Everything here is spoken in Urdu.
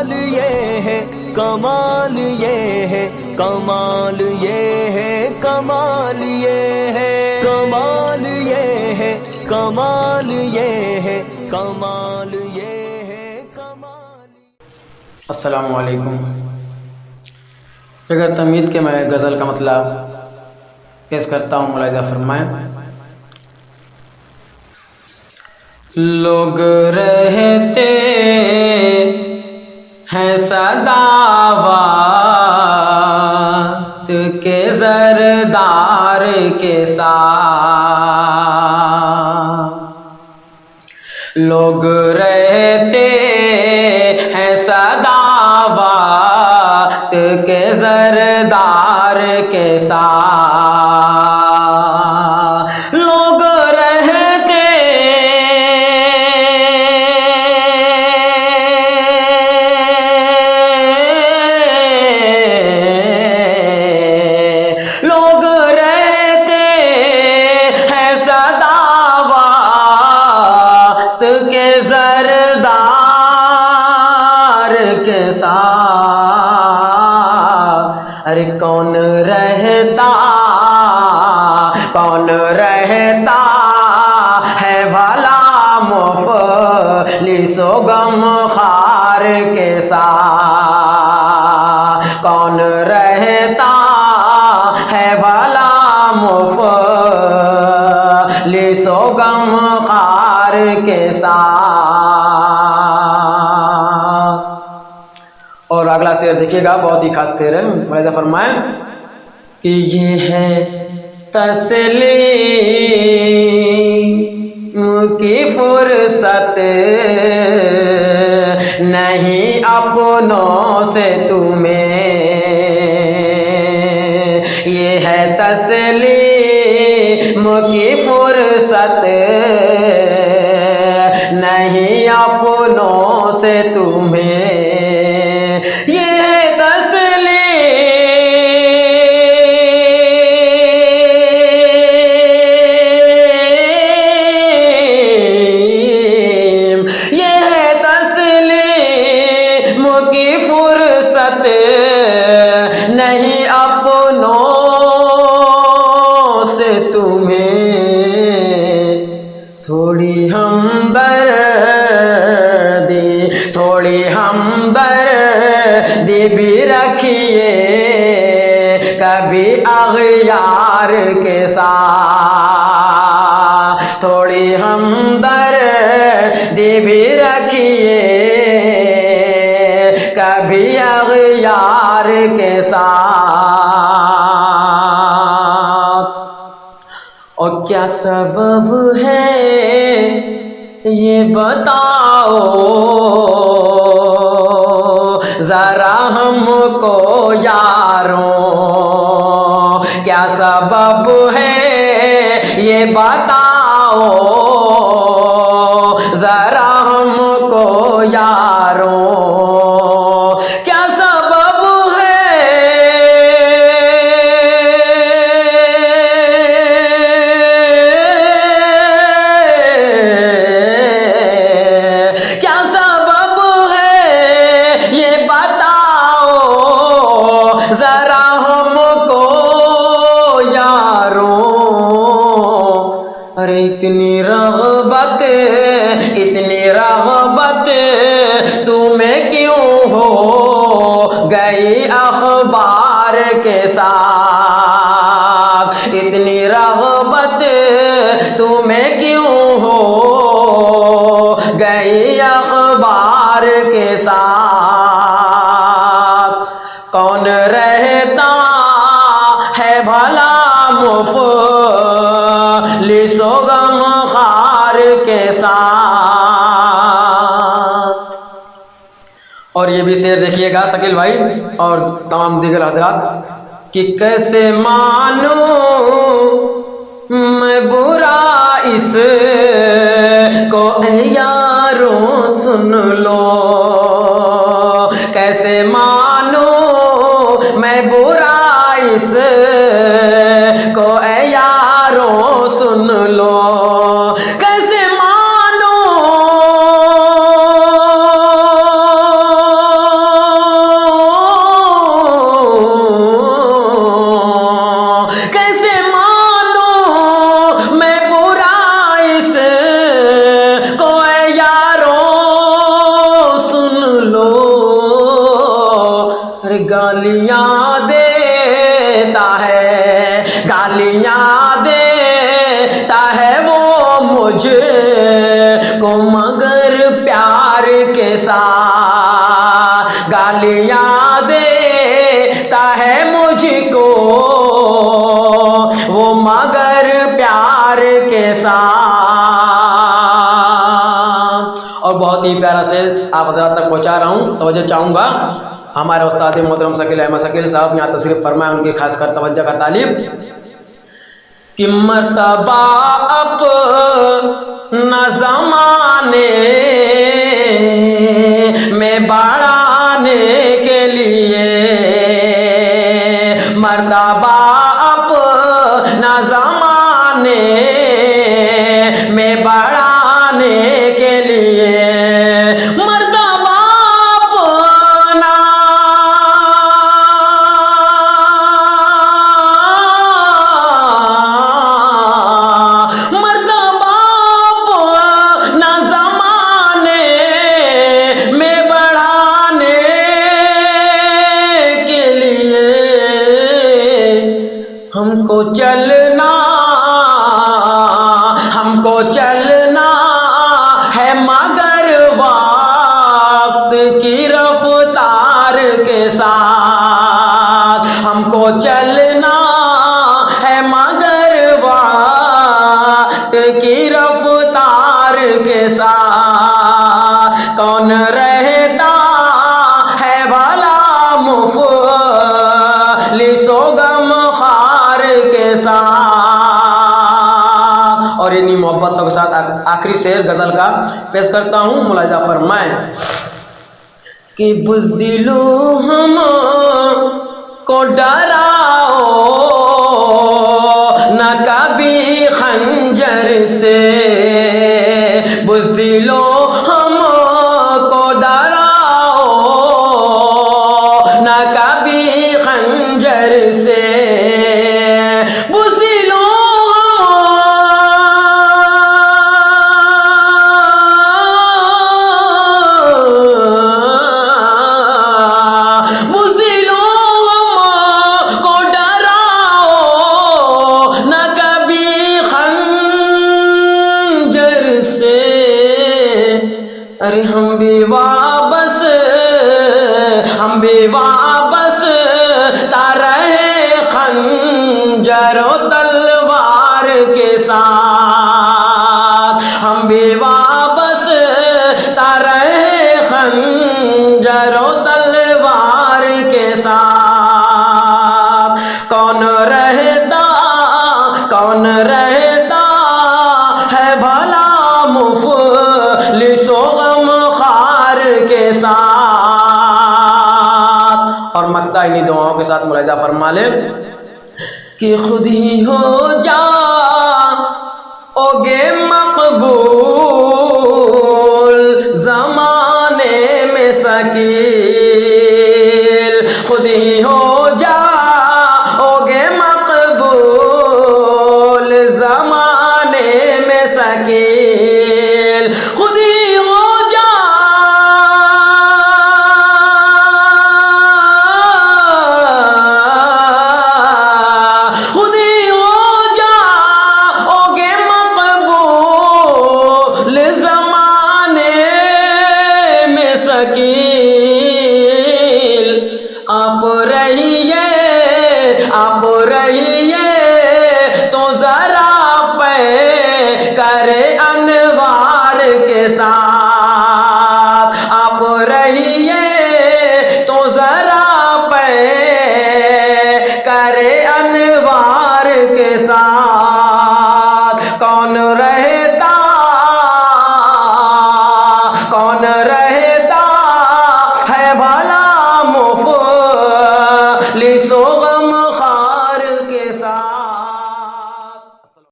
کمال یہ ہے، کمال یہ ہے، کمال یہ ہے، کمال یہ ہے، کمال یہ ہے، کمال یہ ہے، کمال یہ ہے، کمال۔ السلام علیکم۔ بغیر تمہید کے میں غزل کا مطلب پیش کرتا ہوں، ملاحظہ فرمائیں۔ لوگ رہتے ہیں سدا وقت کے زردار کے ساتھ، لوگ رہتے ہیں سدا وقت کے زردار کے ساتھ، لوگ رہتے ہیں سدا وقت کے زردار کے ساتھ۔ ارے کون رہتا ہے بھلا مفلس و غم خوار کے ساتھ، کون رہتا ہے بھلا مفلس و غم خوار کے ساتھ۔ اور اگلا شعر دیکھیے گا، بہت ہی خاص شعر ہے، ملاحظہ فرمائیں کہ یہ ہے تسلیم کی فرصت نہیں اپنوں سے تمہیں، یہ ہے تسلیم کی فرصت نہیں اپنوں سے تمہیں، یہ ہے تسلیم کی فرصت نہیں اپنوں سے تمہیں، تھوڑی ہمدردی بھی رکھیے کبھی اغیار کے ساتھ، تھوڑی ہمدردی بھی رکھیے کبھی اغیار کے ساتھ۔ اور کیا سبب ہے یہ بتاؤ ذرا ہم کو یاروں، کیا سبب ہے یہ بتاؤ ذرا ہم کو یاروں، کیا سبب ہے یہ بتاؤ ذرا ہم کو یاروں۔ ارے اتنی رغبت تمہیں کیوں ہو گئی اخبار کے ساتھ، اتنی رغبت تمہیں کیوں ہو گئی اخبار کے ساتھ، کون رہتا ہے بھلا مفلس و غم خوار کے ساتھ۔ اور یہ بھی شعر دیکھیے گا شکیل بھائی اور تمام دیگر حضرات، کہ کیسے مانوں میں برا اس کو اے یاروں سن لو، کیسے مانوں میں برا اس کو اے یاروں سن لو، کیسے مانوں گالیاں دیتا ہے مجھ کو وہ مگر پیار کے ساتھ. اور بہت ہی پیارا سے آپ حضرات تک پہنچا رہا ہوں. توجہ چاہوں گا ہمارے استاد محترم شکیل احمد شکیل صاحب یہاں تشریف فرمائے، ان کی خاص کر توجہ کا طالب کہ مرتبہ اپنا زمانے میں بڑھانے کے لیے، مرتبہ اپنا زمانے میں بڑھانے کے لیے، مرتبہ اپنا مرتبہ اپنا زمانے میں بڑھانے کے لیے ہم کو چلنا ہے مگر وقت کی رفتار کے ساتھ، ہم کو چلنا ہے مگر وقت کی رفتار کے ساتھ. کون رہتا ہے بھلا مفلس و غمخوار کے ساتھ. اور انہی محبتوں کے ساتھ آخری شعر غزل کا پیش کرتا ہوں. ملاحظہ فرمائیں کہ بزدلو ہم کو ڈراؤ نہ کبھی خنجر سے، بزدلو ہم کو ڈراؤ نہ کبھی خنجر سے، بزدلو ارے ہم بھی واپس تارے خنجر و تلوار کے ساتھ، ہم بھی واپس تارے خنجر و تلوار کے ساتھ. کون رہتا ہے بھلا مفلس و غمخوار کے ساتھ. اور مقطع انہی دعاؤں کے ساتھ ملاحظہ فرما لیں کہ خود ہی ہو جاؤگے مقبول زمانے میں شکیل، خود ہی ہو جاؤگے مقبول زمانے میں شکیل، خود ہی ہو جاؤگے مقبول زمانے میں شکیل. آپ رہیے تو ذرا پہ کرے انوار کے ساتھ.